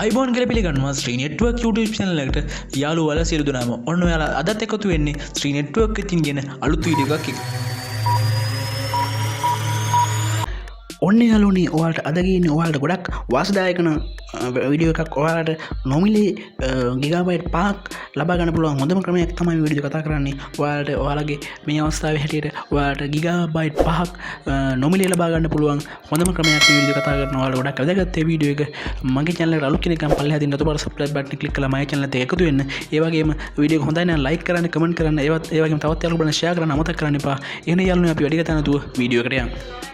iPhone කියලා පිළිගන්නවා Street Network YouTube channel එකට යාළුවෝ වල සියලු දෙනාම ඔන්න ඔයාලා අදත් එකතු වෙන්නේ Street Network එකකින් ගෙන අලුත් වීඩියෝ එකක් එක්ක. ඔන්න යාළුවනේ ඔයාලට අද ගියන්නේ ඔයාලට ගොඩක් වාසිදායකන වීඩියෝ එකක් ඔයාලට නොමිලේ ගිගාබයිට් 5ක් ලබා ගන්න පුළුවන් හොඳම ක්‍රමයක් තමයි වීඩියෝ කතා කරන්නේ. ඔයාලට ඔයාලගේ මේ අවස්ථාවේ හැටියට ඔයාලට ගිගාබයිට් 5ක් නොමිලේ ලබා ගන්න පුළුවන් හොඳම ක්‍රමයක් මේ වීඩියෝ කතා කරනවා. ඔයාලට ගොඩක් වැදගත් මේ වීඩියෝ එක. මගේ channel එකට අලුත් කෙනෙක් නම් පල්ලෙහා තියෙන රතු පාට subscribe button එක click කරලා මගේ channel එකට එකතු වෙන්න. ඒ වගේම වීඩියෝ එක හොඳයි නම් like කරන්න, comment කරන්න, ඒ වගේම තවත් යාළුවෝ බලන්න share කරන්න අමතක කරන්න එපා. එහෙනම් යාළුවනේ අපි වැඩි කතා නැතුව වීඩියෝ එකට යමු.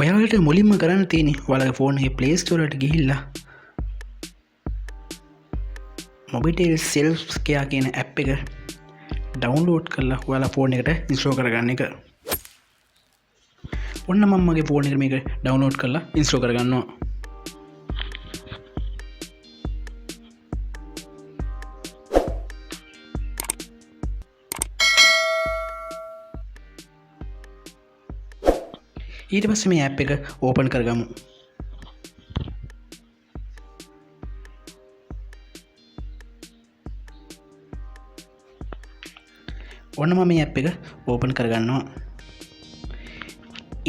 ඔයාලට මුලින්ම කරන්න තියෙන්නේ ඔයාලගේ ෆෝන් එකේ Play Store එකට ගිහිල්ලා Mobitel SIM Sinhala කියන app එක download කරලා ඔයාලා ෆෝන් එකට install කරගන්න එක. ඔන්න මම මගේ ෆෝන් එකට මේක download කරලා install කරගන්නවා. ඊට පස්සේ මේ app එක open කරගමු. ඔන්න මම මේ app එක open කරගන්නවා.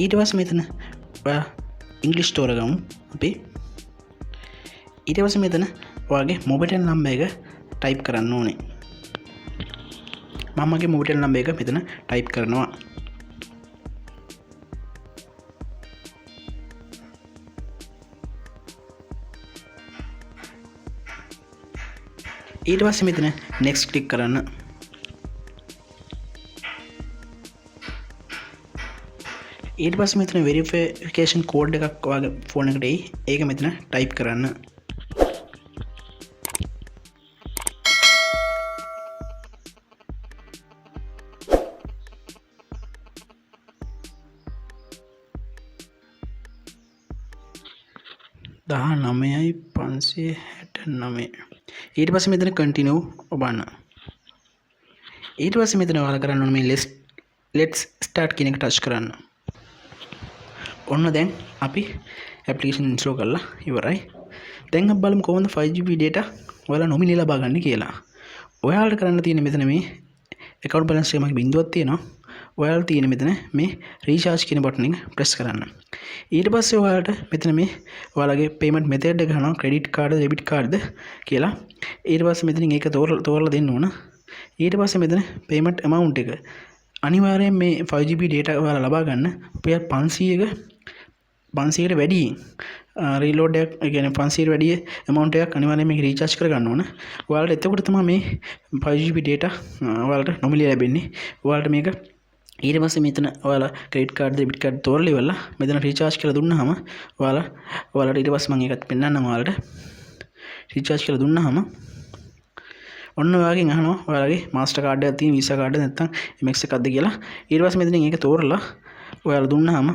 ඊට පස්සේ මෙතන English store ගමු අපි. ඊට පස්සේ මෙතන ඔයාගේ Mobitel number එක type කරන්න ඕනේ. මම මගේ Mobitel number එක මෙතන type කරනවා. ඊට පස්සේ මෙතන next click කරන්න. ඊට පස්සේ මෙතන verification code එකක් ඔයාගේ ෆෝන් එකට එයි. ඒක මෙතන type කරන්න. දහනමයයි 569. ඊට පස්සේ මෙතන continue ඔබන්න. ඊට පස්සේ මෙතන ඔයාලා කරන්න ඕනේ මේ let's start කියන එක touch කරන්න. ඔන්න දැන් අපි application install කරලා ඉවරයි. දැන් අපි බලමු කොහොමද 5GB data ඔයාලා නොමිලේ ලබා ගන්න කියලා. ඔයාලට කරන්න තියෙන්නේ මෙතන මේ account balance එක මගේ බිඳුවක් තියෙනවා. ඔයාලට තියෙන්නේ මෙතන මේ recharge කියන button එක press කරන්න. ඊට පස්සේ ඔයාලට මෙතන මේ ඔයාලගේ payment method එක ගන්නවා credit card debit card කියලා. ඊට පස්සේ මෙතනින් ඒක තෝරලා දෙන්න ඕන. ඊට පස්සේ මෙතන payment amount එක අනිවාර්යයෙන් මේ 5GB data ඔයාලා ලබා ගන්න රුපියල් 500කට වැඩි reload එකක් කියන්නේ 500ට වැඩි amount එකක් අනිවාර්යයෙන් මේක recharge කරගන්න ඕන. ඔයාලට එතකොට තමයි මේ 5GB data ඔයාලට නොමිලේ ලැබෙන්නේ. ඔයාලට මේක ඊට පස්සේ මෙතන ඔයාලා ක්‍රෙඩිට් කාඩ් debit කාඩ් තෝරලා ඉවරලා මෙතන රීචාර්ජ් කරලා දුන්නාම ඔයාලට ඊට පස්සේ මම ඒකත් පෙන්නන්නම් ඔයාලට රීචාර්ජ් කරලා දුන්නාම ඔන්න ඔයාගෙන් අහනවා ඔයාලගේ මාස්ටර් කාඩ් එකක් තියෙන වීසා කාඩ් එක නැත්නම් MX එකක්ද කියලා. ඊට පස්සේ මෙතනින් ඒක තෝරලා ඔයාලා දුන්නාම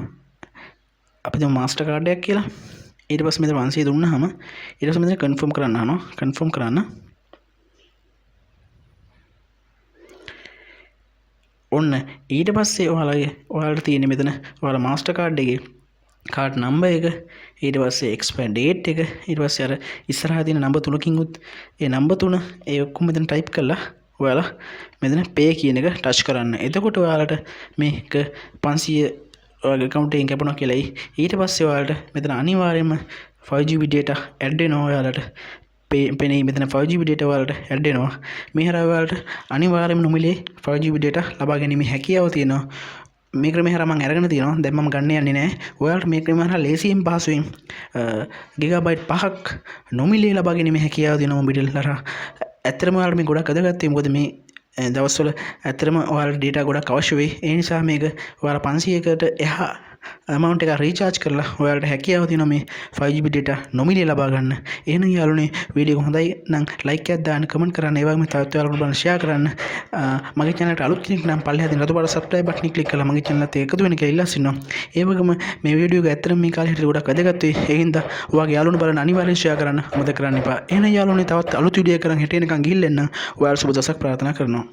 අපි දැන් මාස්ටර් කාඩ් එකක් කියලා. ඊට පස්සේ මෙතන 500 දුන්නාම ඊට පස්සේ මෙතන කන්ෆර්ම් කරන්න අහනවා. කන්ෆර්ම් කරන්න. ඔන්න ඊට පස්සේ ඔයාලට තියෙන මෙතන ඔයාලා මාස්ටර් කාඩ් එකේ කාඩ් නම්බර් එක ඊට පස්සේ එක්ස්පයර් ඩේට් එක ඊට පස්සේ අර ඉස්සරහා තියෙන නම්බර් තුනකින් උත් ඒ නම්බර් තුන ඒ ඔක්කොම මෙතන ටයිප් කරලා ඔයාලා මෙතන පේ කියන එක ටච් කරන්න. එතකොට ඔයාලට මේක 500 ඔයාගේ account එකෙන් කැපුණා කියලායි. ඊට පස්සේ ඔයාලට මෙතන අනිවාර්යයෙන්ම 5GB data add වෙනවා ඔයාලට. පෙනේ මෙතන 5GB data ඔයාලට add වෙනවා. මේ හරහා ඔයාලට අනිවාර්යයෙන්ම නොමිලේ 5GB data ලබා ගැනීම හැකියාව තියෙනවා. මේ ක්‍රමය හරහා මම අරගෙන තියෙනවා. දැන් මම ගන්න යන්නේ නැහැ. ඔයාලට මේ ක්‍රමය හරහා ලේසියෙන් පහසුවෙන් ගිගාබයිට් 5ක් නොමිලේ ලබා ගැනීම හැකියාව තියෙනවා Mobitel හරහා. ඇත්තටම ඔයාලට මේ ගොඩක් වැදගත්. මොකද මේ දවස්වල ඇත්තටම ඔයාලට data ගොඩක් අවශ්‍ය වෙයි. ඒ නිසා මේක ඔයාලා 500කට එහා amount එක recharge කරලා ඔයාලට හැකියාව තියෙනවා මේ 5GB data නොමිලේ ලබා ගන්න. එහෙනම් යාළුවනේ වීඩියෝ එක හොඳයි නම් like එකක් දාන්න, comment කරන්න, ඒ වගේම තවත් ඔයාලට බලන්න share කරන්න. මගේ channel එකට අලුත් කෙනෙක් නම් පල්ලෙහා තියෙන රතු පාට subscribe button එක click කරලා මගේ channel එකට එකතු වෙන්න කියලා ඉල්ලා සිටිනවා. ඒ වගේම මේ වීඩියෝ එක ඇත්තටම මේ කාලේ හිටියට ගොඩක් වැදගත් වෙයි. ඒ හින්දා ඔයාගේ යාළුවන්ට බලන්න අනිවාර්යෙන් share කරන්න අමතක කරන්න එපා. එහෙනම් යාළුවනේ තවත් අලුත් වීඩියෝ එකක් කරන් හිටියනකන් ගිහින් එන්න. ඔයාලට සුබ දවසක් ප්‍රාර්ථනා කරනවා.